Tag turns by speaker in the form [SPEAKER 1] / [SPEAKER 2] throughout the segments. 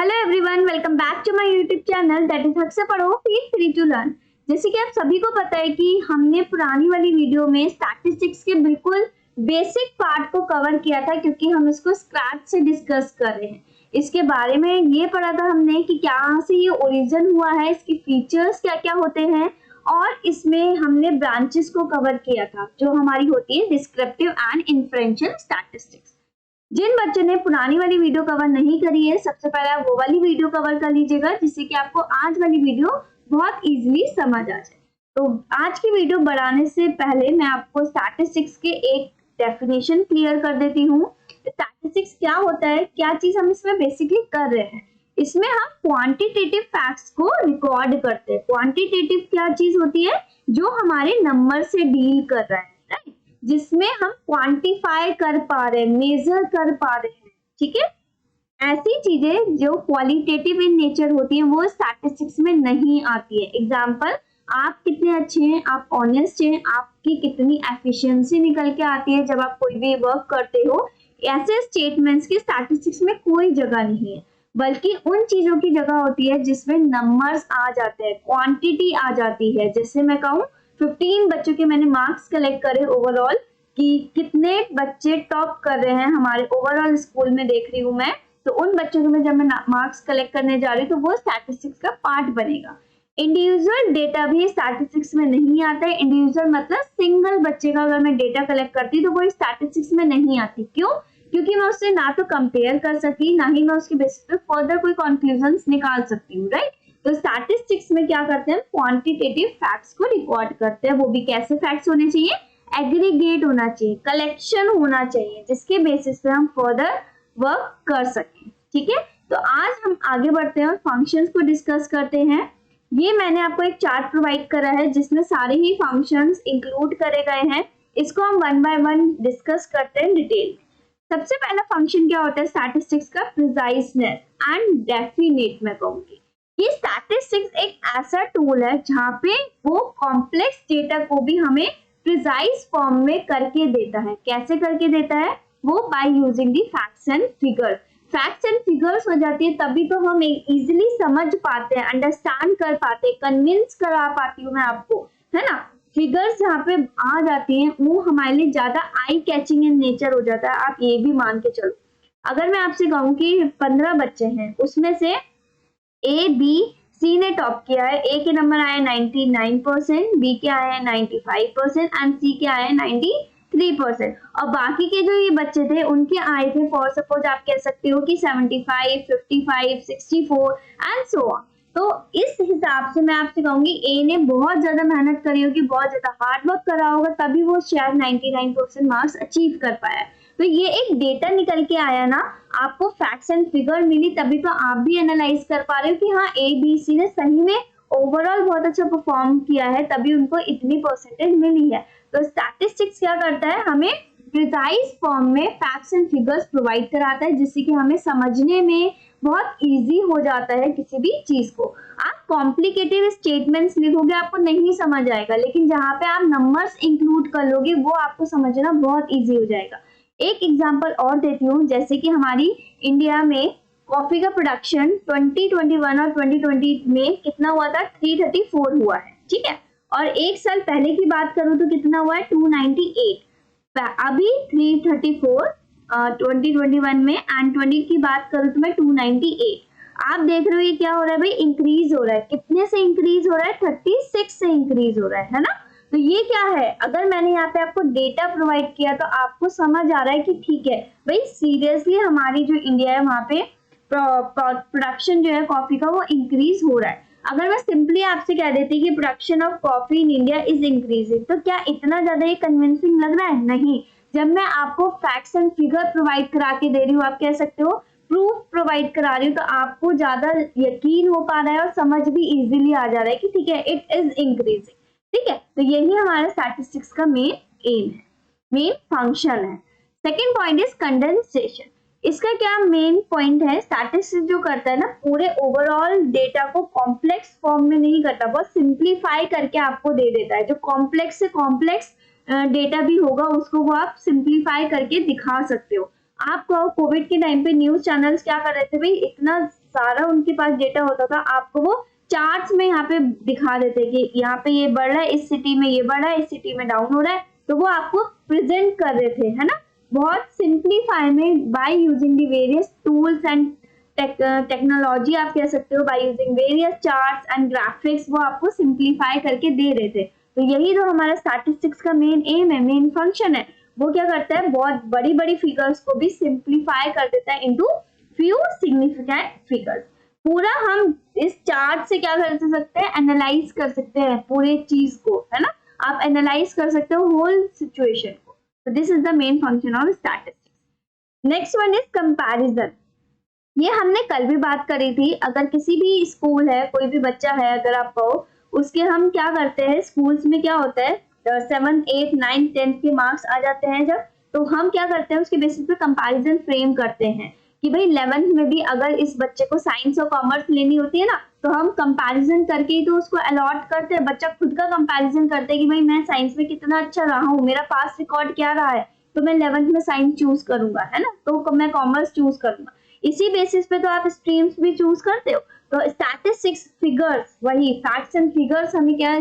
[SPEAKER 1] Hello everyone, welcome back to my YouTube channel that is हक से पढ़ो feel free to learn. जैसे कि आप सभी को पता है कि हमने पुरानी वाली वीडियो में स्टैटिस्टिक्स के बिल्कुल बेसिक पार्ट को कवर किया था, क्योंकि हम इसको स्क्रैच से डिस्कस कर रहे हैं। इसके बारे में ये पढ़ा था हमने कि क्या से ये ओरिजिन हुआ है, इसकी फीचर्स क्या क्या होते हैं, और इसमें हमने ब्रांचेस को कवर किया था जो हमारी होती है डिस्क्रिप्टिव एंड इन्फ्रेंशियल स्टैटिस्टिक्स। जिन बच्चों ने पुरानी वाली वीडियो कवर नहीं करी है, सबसे पहले आप वो वाली वीडियो कवर कर लीजिएगा, जिससे कि आपको आज वाली वीडियो बहुत इजीली समझ आ जाए। तो आज की वीडियो बढ़ाने से पहले मैं आपको स्टैटिस्टिक्स के एक डेफिनेशन क्लियर कर देती हूँ। स्टैटिस्टिक्स क्या होता है, क्या चीज हम इसमें बेसिकली कर रहे हैं। इसमें हम क्वांटिटेटिव फैक्ट्स को रिकॉर्ड करते हैं। क्वांटिटेटिव क्या चीज होती है, जो हमारे नंबर से डील कर रहा है, राइट, जिसमें हम क्वांटिफाई कर पा रहे हैं, मेजर कर पा रहे हैं। ठीक है, ऐसी चीजें जो क्वालिटेटिव इन नेचर होती है वो स्टैटिस्टिक्स में नहीं आती है। एग्जांपल, आप कितने अच्छे हैं, आप ऑनेस्ट हैं, आपकी कितनी एफिशिएंसी निकल के आती है जब आप कोई भी वर्क करते हो, ऐसे स्टेटमेंट्स की स्टैटिस्टिक्स में कोई जगह नहीं है, बल्कि उन चीजों की जगह होती है जिसमें नंबर्स आ जाते हैं, क्वांटिटी आ जाती है। जैसे मैं कहूँ 15 बच्चों के मैंने मार्क्स कलेक्ट करे ओवरऑल, कि कितने बच्चे टॉप कर रहे हैं हमारे ओवरऑल स्कूल में देख रही हूँ मैं, तो उन बच्चों के मैं जब मैं मार्क्स कलेक्ट करने जा रही हूँ तो वो स्टैटिस्टिक्स का पार्ट बनेगा। इंडिविजुअल डेटा भी स्टैटिस्टिक्स में नहीं आता है। इंडिविजुअल मतलब सिंगल बच्चे का अगर मैं डेटा कलेक्ट करती हूँ तो वो स्टैटिस्टिक्स में नहीं आती। क्यों? क्योंकि मैं उससे ना तो कंपेयर कर सकती, ना ही मैं उसके बेसिस पे फर्दर कोई कंक्लूजन्स निकाल सकती हूँ, राइट। तो स्टैटिस्टिक्स में क्या करते हैं, क्वांटिटेटिव फैक्ट्स को रिकॉर्ड करते हैं। वो भी कैसे फैक्ट्स होने चाहिए, एग्रीगेट होना चाहिए, कलेक्शन होना चाहिए, जिसके बेसिस पे हम फर्दर वर्क कर सकें। ठीक है, तो आज हम आगे बढ़ते हैं और फंक्शंस को डिस्कस करते हैं। ये मैंने आपको एक चार्ट प्रोवाइड करा है जिसमें सारे ही फंक्शंस इंक्लूड करे गए हैं। इसको हम वन बाय वन डिस्कस करते हैं डिटेल में। सबसे पहला फंक्शन क्या होता है स्टैटिस्टिक्स का, प्रिसाइजनेस एंड डेफिनेट। मैं कहूंगी ये स्टैटिस्टिक्स एक ऐसा टूल है जहां पे वो कॉम्प्लेक्स डेटा को भी हमें प्रिसाइज फॉर्म में करके देता है। कैसे करके देता है वो, by using the facts and figures. Facts and figures हो जाती है तभी तो हम इजीली समझ पाते हैं, अंडरस्टैंड कर पाते हैं, कन्विंस करा पाती हूँ मैं आपको, है ना। फिगर्स जहाँ पे आ जाती हैं वो हमारे लिए ज्यादा आई कैचिंग इन नेचर हो जाता है। आप ये भी मान के चलो, अगर मैं आपसे कहूँ कि 15 बच्चे हैं, उसमें से ए बी सी ने टॉप किया है, ए के नंबर आए 99%, बी के आए हैं 95% एंड सी के आए हैं 93%, और बाकी के जो ये बच्चे थे उनके आए थे फॉर सपोज आप कह सकते हो कि 75, 55, 64 एंड सो ऑन। तो इस हिसाब से मैं आपसे कहूंगी ए ने बहुत ज्यादा मेहनत करी होगी, बहुत ज्यादा हार्ड वर्क करा होगा, तभी वो शायद 99% मार्क्स अचीव कर पाया। तो ये एक डेटा निकल के आया ना, आपको फैक्ट्स एंड फिगर मिली, तभी तो आप भी एनालाइज कर पा रहे हो कि हाँ ए बी सी ने सही में ओवरऑल बहुत अच्छा परफॉर्म किया है, तभी उनको इतनी परसेंटेज मिली है। तो स्टैटिस्टिक्स क्या करता है, हमें प्रिसाइज फॉर्म में फैक्ट्स एंड फिगर्स प्रोवाइड कराता है, जिससे कि हमें समझने में बहुत इजी हो जाता है किसी भी चीज को। आप कॉम्प्लिकेटेड स्टेटमेंट्स लिखोगे आपको नहीं समझ आएगा, लेकिन जहाँ पे आप नंबर्स इंक्लूड कर लोगे वो आपको समझना बहुत इजी हो जाएगा। एक एग्जांपल और देती हूँ, जैसे कि हमारी इंडिया में कॉफी का प्रोडक्शन 2021 और 2020 में कितना हुआ था, 334 हुआ है, ठीक है। और एक साल पहले की बात करूं तो कितना हुआ है, 298। अभी 334 2021 में, एंड 20 की बात करूं तो मैं 298। आप देख रहे हो ये क्या हो रहा है भाई, इंक्रीज हो रहा है। कितने से इंक्रीज हो रहा है, 36 से इंक्रीज हो रहा है ना। तो ये क्या है, अगर मैंने यहाँ पे आपको डेटा प्रोवाइड किया तो आपको समझ आ रहा है कि ठीक है भाई, सीरियसली हमारी जो इंडिया है वहां पे प्रोडक्शन जो है कॉफी का वो इंक्रीज हो रहा है। अगर मैं सिंपली आपसे कह देती कि production of coffee in India is increasing, तो क्या इतना ज्यादा ये कन्विंसिंग लग रहा है? नहीं। जब मैं आपको फैक्ट्स एंड फिगर प्रोवाइड करा के दे रही हूँ, आप कह सकते हो प्रूफ प्रोवाइड करा रही हूँ, तो आपको ज्यादा यकीन हो पा रहा है और समझ भी इजीली आ जा रहा है कि ठीक है इट इज इंक्रीजिंग। ठीक है, तो यही हमारा स्टैटिस्टिक्स का मेन एम है, मेन फंक्शन है। Second point is condensation. इसका क्या मेन पॉइंट है, स्टैटिस्टिक्स जो करता है ना, पूरे ओवरऑल डेटा को कॉम्प्लेक्स फॉर्म में नहीं करता, बहुत सिंप्लीफाई करके आपको दे देता है। जो कॉम्प्लेक्स से कॉम्प्लेक्स डेटा भी होगा उसको वो आप सिंप्लीफाई करके दिखा सकते हो। आपको कोविड के टाइम पे न्यूज चैनल्स क्या कर रहे थे भाई, इतना सारा उनके पास डेटा होता था, आपको वो चार्ट्स में यहाँ पे दिखा देते कि यहाँ पे ये बढ़ रहा है, इस सिटी में ये बढ़ रहा है, इस सिटी में डाउन हो रहा है, तो वो आपको प्रेजेंट कर रहे थे, है ना। बहुत सिंप्लीफाई में by using the various tools and technology आप कह सकते हो, bye using various charts and graphics, वो आपको सिंप्लीफाई करके दे रहे थे। तो यही जो हमारा स्टैटिस्टिक्स का मेन एम है, मेन फंक्शन है, वो क्या करता है, बहुत बड़ी बड़ी फिगर्स को भी सिंप्लीफाई कर देता है इनटू फ्यू सिग्निफिकेंट फिगर्स। पूरा हम इस चार्ट से क्या कर सकते हैं, एनालाइज कर सकते हैं पूरे चीज को, है ना। आप एनालाइज कर सकते हो होल सिचुएशन को। तो this is the main function of statistics. Next one is comparison. ये हमने कल भी बात करी थी। अगर किसी भी स्कूल है, कोई भी बच्चा है, अगर आप कहो, उसके हम क्या करते हैं, स्कूल्स में क्या होता है, 7, 8, 9, 10 के मार्क्स आ जाते हैं जब, तो हम क्या करते हैं, उसके बेसिस पे कंपैरिजन फ्रेम करते हैं कि भाई 11th में भी अगर इस बच्चे को साइंस और कॉमर्स लेनी होती है ना, तो हम कंपैरिजन करके ही तो उसको अलॉट करते हैं। बच्चा खुद का कंपैरिजन करते हैं कि भाई मैं साइंस में कितना अच्छा रहा हूँ, मेरा पास्ट रिकॉर्ड क्या रहा है, तो मैं 11th में साइंस चूज करूंगा, है ना, तो मैं कॉमर्स चूज करूंगा। इसी बेसिस पे तो आप स्ट्रीम्स भी चूज करते हो। तो स्टैटिस्टिक्स फिगर्स, वही फैक्ट्स एंड फिगर्स हमें क्या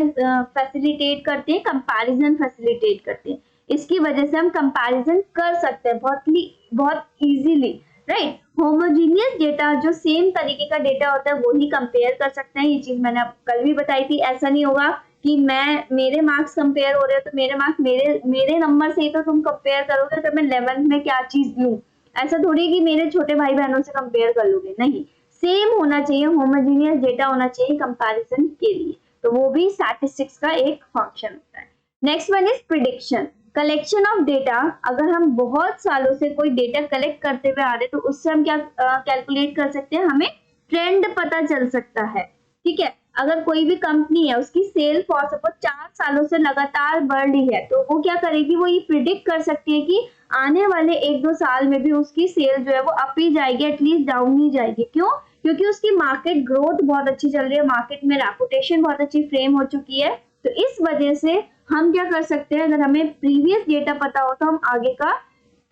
[SPEAKER 1] फैसिलिटेट करते हैं, कंपैरिजन फैसिलिटेट करते हैं। इसकी वजह से हम कंपैरिजन कर सकते हैं बहुत इजीली, राइट। होमोजीनियस डेटा, जो सेम तरीके का डेटा होता है, वो ही कंपेयर कर सकते हैं। ये चीज मैंने कल भी बताई थी। ऐसा नहीं होगा कि मेरे मार्क्स कंपेयर हो रहे हो तो मेरे मार्क्स मेरे नंबर से ही तो तुम कंपेयर करोगे, तो मैं 11th में क्या चीज लूं। ऐसा थोड़ी कि मेरे छोटे भाई बहनों से कंपेयर कर लोगे, नहीं, सेम होना चाहिए, होमोजीनियस डेटा होना चाहिए कंपैरिजन के लिए। तो वो भी स्टैटिस्टिक्स का एक फंक्शन होता है। Next one is prediction, collection of data. अगर हम बहुत सालों से कोई डेटा कलेक्ट करते हुए आ रहे, तो उससे हम क्या कैलकुलेट कर सकते हैं, हमें ट्रेंड पता चल सकता है, ठीक है। अगर कोई भी कंपनी है, उसकी सेल फॉर सपोज 4 सालों से लगातार बढ़ रही है, तो वो क्या करेगी, वो ये प्रिडिक्ट कर सकती है कि आने वाले 1-2 साल में भी उसकी सेल जो है वो अप ही जाएगी, एटलीस्ट डाउन नहीं जाएगी। क्यों? क्योंकि उसकी मार्केट ग्रोथ बहुत अच्छी चल रही है, मार्केट में रेपुटेशन बहुत अच्छी फ्रेम हो चुकी है। तो इस वजह से हम क्या कर सकते हैं, अगर हमें प्रीवियस डेटा पता हो तो हम आगे का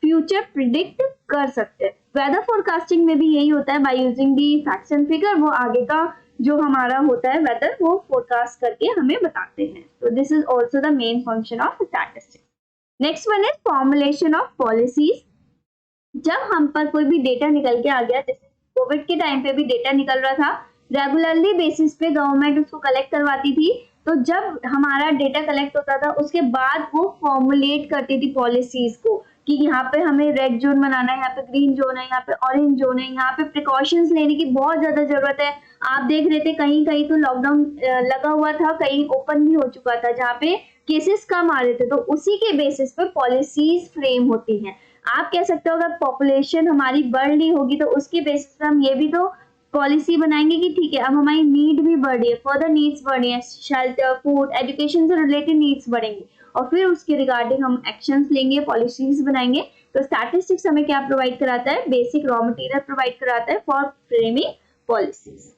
[SPEAKER 1] फ्यूचर प्रिडिक्ट कर सकते हैं। वेदर फोरकास्टिंग में भी यही होता है, by using the facts and figure, वो आगे का जो हमारा होता है वेदर, वो फोरकास्ट करके हमें बताते हैं। तो this is also the main function of statistics. Next one is formulation of policies. जब हम पर कोई भी डेटा निकल के आ गया, जैसे कोविड के टाइम पे भी डेटा निकल रहा था, रेगुलरली बेसिस पे गवर्नमेंट उसको कलेक्ट करवाती थी। तो जब हमारा डेटा कलेक्ट होता था, उसके बाद वो फॉर्मुलेट करती थी पॉलिसीज को कि यहाँ पे हमें रेड जोन बनाना है, यहाँ पे ग्रीन जोन है, यहाँ पे ऑरेंज जोन है, यहाँ पे प्रिकॉशंस लेने की बहुत ज्यादा जरूरत है। आप देख रहे थे कहीं कहीं तो लॉकडाउन लगा हुआ था, कहीं ओपन भी हो चुका था, जहाँ पे केसेस कम आ रहे थे। तो उसी के बेसिस पे पॉलिसीज फ्रेम होती हैं। आप कह सकते हो अगर पॉपुलेशन हमारी बढ़ रही होगी, तो उसके बेसिस पे हम ये भी तो पॉलिसी बनाएंगे कि ठीक है, अब हमारी नीड भी बढ़ रही है, फर्दर नीड्स बढ़ रही है, शेल्टर, फूड, एजुकेशन से रिलेटेड नीड्स बढ़ेंगी, और फिर उसके रिगार्डिंग हम एक्शंस लेंगे, पॉलिसीज बनाएंगे। तो स्टैटिस्टिक्स हमें क्या प्रोवाइड कराता है, बेसिक रॉ मटेरियल प्रोवाइड कराता है for framing policies.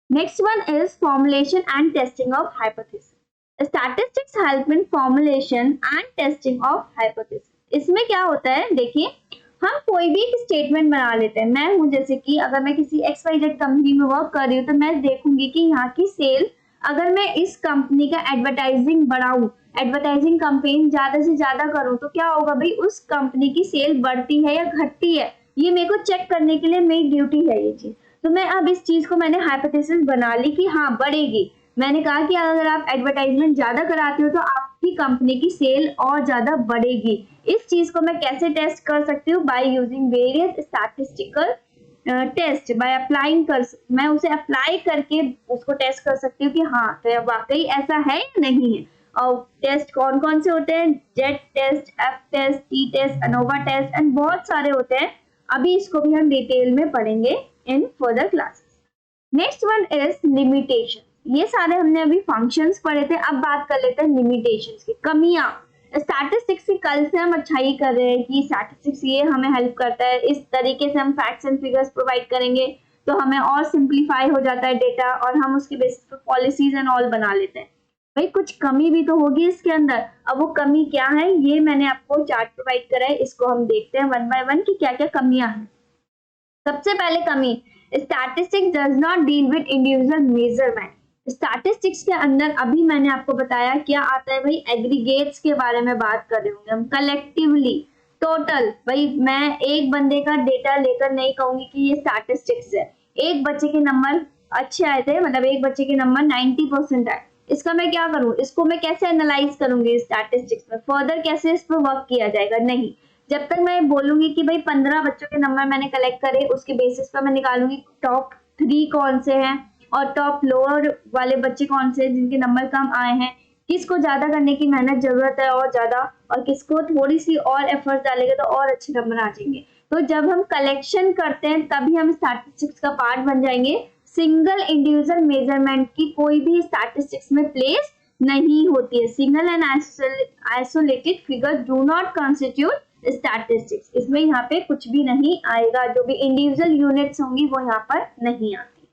[SPEAKER 1] Next one is formulation and testing of hypothesis. Statistics help in formulation and testing of hypothesis. इसमें क्या होता है, देखिए, हम कोई भी एक स्टेटमेंट बना लेते हैं। मैं हूं, जैसे कि अगर मैं किसी XYZ कंपनी में वर्क कर रही हूँ, तो मैं देखूंगी कि यहाँ की सेल, अगर मैं इस कंपनी का एडवर्टाइजिंग बढ़ाऊं, एडवर्टाइजिंग कैंपेन ज्यादा से ज्यादा करूं, तो क्या होगा भाई, उस कंपनी की सेल बढ़ती है या घटती है, ये मेरे को चेक करने के लिए मेरी ड्यूटी है ये चीज। तो मैं अब इस चीज को मैंने हाइपोथेसिस बना ली कि हाँ बढ़ेगी। मैंने कहा कि अगर आप एडवर्टाइजमेंट ज्यादा कराते हो तो आपकी कंपनी की सेल और ज्यादा बढ़ेगी। इस चीज को मैं कैसे टेस्ट कर सकती हूँ, by using various statistical test, by applying मैं उसे अप्लाई करके उसको टेस्ट कर सकती हूँ कि हाँ तो वाकई ऐसा है या नहीं है। और टेस्ट कौन कौन से होते हैं, Z test, F test, T test, ANOVA test, and बहुत सारे होते हैं। अभी इसको भी हम डिटेल में पढ़ेंगे in further classes. Next one is limitation. ये सारे हमने अभी फंक्शंस पढ़े थे, अब बात कर लेते हैं लिमिटेशंस की, कमियां। स्टैटिस्टिक्स की कल से हम अच्छाई कर रहे हैं कि स्टैटिस्टिक्स ये हमें हेल्प करता है, इस तरीके से हम फैक्ट्स एंड फिगर्स प्रोवाइड करेंगे तो हमें और सिंप्लीफाई हो जाता है डेटा, और हम उसके बेसिस पे पॉलिसीज एंड ऑल बना लेते हैं। भाई कुछ कमी भी तो होगी इसके अंदर। अब वो कमी क्या है, ये मैंने आपको चार्ट प्रोवाइड करा है, इसको हम देखते हैं वन बाय वन कि क्या क्या कमियां हैं। सबसे पहले कमी, statistics does not deal with individual measurement. Statistics के अंदर अभी मैंने आपको बताया क्या आता है भाई, एग्रीगेट्स के बारे में बात कर रहे होंगे हम, कलेक्टिवली, टोटल। भाई मैं एक बंदे का डेटा लेकर नहीं कहूंगी कि ये स्टैटिस्टिक्स है। एक बच्चे के नंबर अच्छे आए थे, मतलब एक बच्चे के नंबर 90% आए, इसका मैं क्या करूं, इसको मैं कैसे एनालाइज करूंगी स्टैटिस्टिक्स में, फर्दर कैसे इस पर वर्क किया जाएगा, नहीं। जब तक मैं बोलूंगी कि भाई 15 बच्चों के नंबर मैंने कलेक्ट करे, उसके बेसिस पर मैं निकालूंगी टॉप 3 कौन से हैं और टॉप लोअर वाले बच्चे कौन से हैं जिनके नंबर कम आए हैं, किसको ज्यादा करने की मेहनत जरूरत है और ज्यादा, और किसको थोड़ी सी और एफर्ट डालेंगे तो और अच्छे नंबर आ जाएंगे। तो जब हम कलेक्शन करते हैं तभी हम स्टैटिस्टिक्स का पार्ट बन जाएंगे। सिंगल इंडिविजुअल मेजरमेंट की कोई भी स्टैटिस्टिक्स में प्लेस नहीं होती है। Single and isolated figure do not constitute statistics. इसमें यहाँ पे कुछ भी नहीं आएगा, जो भी इंडिविजुअल यूनिट्स होंगी वो यहाँ पर नहीं आती।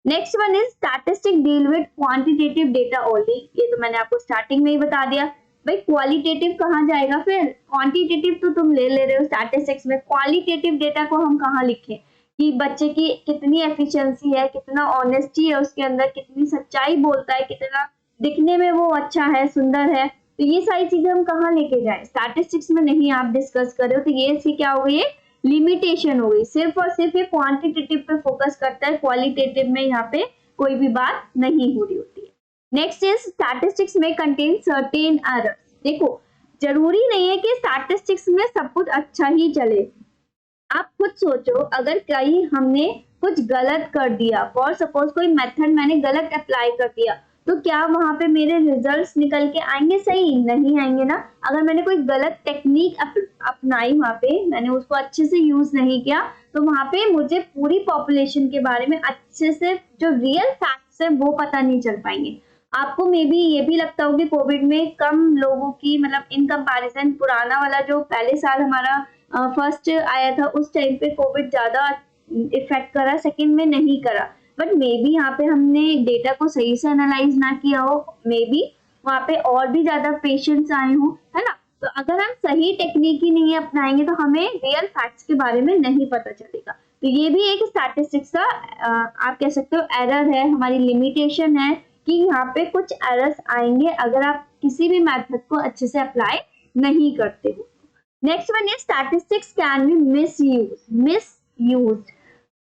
[SPEAKER 1] Next one is statistic deal with quantitative data only. ये तो मैंने आपको स्टार्टिंग में ही बता दिया। भाई क्वालिटेटिव कहाँ जाएगा फिर, क्वांटिटेटिव तो तुम ले रहे हो स्टैटिस्टिक्स में, क्वालिटेटिव डेटा को हम कहाँ लिखें कि बच्चे की कितनी एफिशिएंसी है, कितना ऑनेस्टी है उसके अंदर, कितनी सच्चाई बोलता है, कितना दिखने में वो अच्छा है, सुंदर है, तो ये सारी चीजें हम कहाँ लेके जाए, स्टैटिस्टिक्स में नहीं आप डिस्कस कर रहे हो। तो ये इसकी क्या हो गई, लिमिटेशन हो गई। सिर्फ और सिर्फ ये क्वांटिटेटिव पे फोकस करता है, क्वालिटेटिव में यहाँ पे कोई भी बात नहीं हो रही होती है। नेक्स्ट इज स्टैटिस्टिक्स में कंटेन सर्टेन एरर्स। देखो जरूरी नहीं है कि स्टैटिस्टिक्स में सब कुछ अच्छा ही चले। आप खुद सोचो, अगर कहीं हमने कुछ गलत कर दिया, फॉर सपोज कोई मेथड मैंने गलत अप्लाई कर दिया, तो क्या वहां पे मेरे रिजल्ट्स निकल के आएंगे सही, नहीं आएंगे ना। अगर मैंने कोई गलत टेक्निक अपनाई, वहां पे मैंने उसको अच्छे से यूज नहीं किया, तो वहां पे मुझे पूरी पॉपुलेशन के बारे में अच्छे से जो रियल फैक्ट्स है वो पता नहीं चल पाएंगे। आपको मे बी ये भी लगता होगा कि कोविड में कम लोगों की, मतलब इन कंपैरिजन पुराना वाला जो पहले साल हमारा फर्स्ट आया था उस टाइम पे कोविड ज्यादा इफेक्ट करा, सेकंड में नहीं करा। बट मे बी यहाँ पे हमने डेटा को सही से एनालाइज ना किया हो, मे बी वहाँ पे और भी ज्यादा पेशेंट्स आए हो, है ना। तो अगर हम सही टेक्निक ही नहीं अपनाएंगे तो हमें रियल फैक्ट्स के बारे में नहीं पता चलेगा। तो ये भी एक स्टैटिस्टिक्स का आप कह सकते हो एरर है, हमारी लिमिटेशन है कि यहाँ पे कुछ एरर्स आएंगे अगर आप किसी भी मेथड को अच्छे से अप्लाई नहीं करते हो। Next one is statistics can be misused.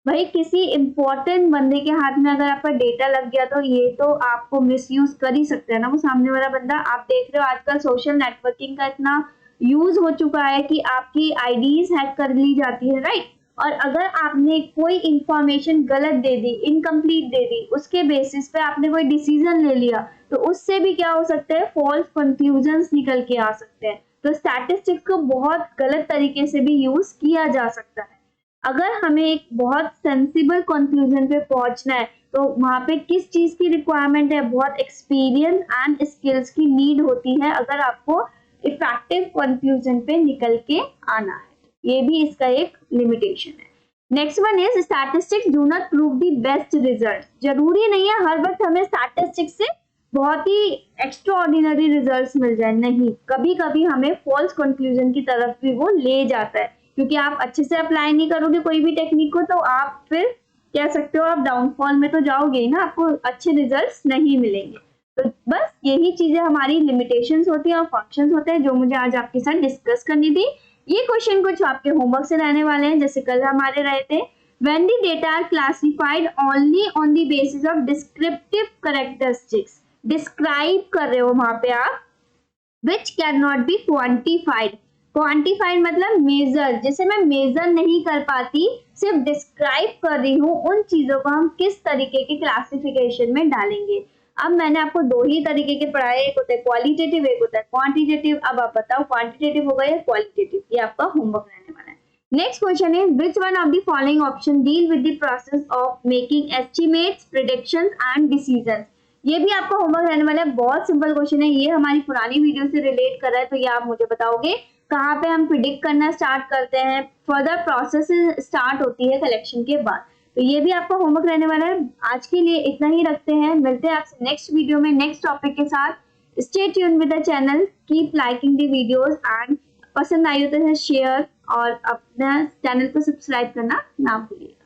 [SPEAKER 1] भाई किसी इंपॉर्टेंट बंदे के हाथ में अगर आपका डेटा लग गया तो ये तो आपको मिसयूज कर ही सकता है ना वो सामने वाला बंदा। आप देख रहे हो आजकल सोशल नेटवर्किंग का इतना यूज हो चुका है कि आपकी आईडीज हैक कर ली जाती है, राइट। और अगर आपने कोई इंफॉर्मेशन गलत दे दी, इनकम्प्लीट दे दी, उसके बेसिस पे आपने कोई डिसीजन ले लिया, तो उससे भी क्या हो सकता है, फॉल्स कंक्लूजन्स निकल के आ सकते हैं। तो स्टैटिस्टिक्स को बहुत गलत तरीके से भी यूज किया जा सकता है। अगर हमें एक बहुत सेंसिबल कंक्लूजन पे पहुंचना है तो वहां पे किस चीज की रिक्वायरमेंट है, बहुत एक्सपीरियंस एंड स्किल्स की नीड होती है अगर आपको इफेक्टिव कंक्लूजन पे निकल के आना है। ये भी इसका एक लिमिटेशन है। Next one is statistics do not prove the best result. जरूरी नहीं है हर वक्त हमें स्टैटिस्टिक्स से बहुत ही एक्स्ट्रा ऑर्डिनरी रिजल्ट मिल जाए, नहीं, कभी कभी हमें फॉल्स कंक्लूजन की तरफ भी वो ले जाता है, क्योंकि आप अच्छे से अप्लाई नहीं करोगे कोई भी टेक्निक को तो आप फिर कह सकते हो आप डाउनफॉल में तो जाओगे ही ना, आपको अच्छे रिजल्ट्स नहीं मिलेंगे। तो बस यही चीजें हमारी लिमिटेशंस होती है और फंक्शंस होते हैं जो मुझे आज आपके साथ डिस्कस करनी थी। ये क्वेश्चन कुछ आपके होमवर्क से रहने वाले हैं, जैसे कल हमारे रहे थे। When the data are classified only on the basis of descriptive characteristics, describe कर रहे हो वहां पे आप, which cannot be quantified। Quantified मतलब मेजर, जैसे मैं मेजर नहीं कर पाती, सिर्फ डिस्क्राइब कर रही हूँ, उन चीजों को हम किस तरीके की क्लासिफिकेशन में डालेंगे। अब मैंने आपको दो ही तरीके के पढ़ाए, एक होता है क्वालिटेटिव, एक होता है क्वांटिटेटिव। अब आप बताओ क्वांटिटेटिव होगा या क्वालिटेटिव, ये आपका होमवर्क रहने वाला है। Next question is which one of the following option deal with the process of making estimates, predictions and decisions. ये भी आपका होमवर्क रहने वाला है, बहुत सिंपल क्वेश्चन है, ये हमारी पुरानी वीडियो से रिलेट कर रहा है। तो ये आप मुझे बताओगे कहाँ पे हम प्रिडिक्ट करना स्टार्ट करते हैं, फर्दर प्रोसेस स्टार्ट होती है कलेक्शन के बाद। तो ये भी आपका होमवर्क रहने वाला है। आज के लिए इतना ही रखते हैं, मिलते हैं आपसे नेक्स्ट वीडियो में नेक्स्ट टॉपिक के साथ। Stay tune with the channel, keep liking the videos and पसंद आई हो तो शेयर और अपना चैनल को सब्सक्राइब करना ना भूलिए।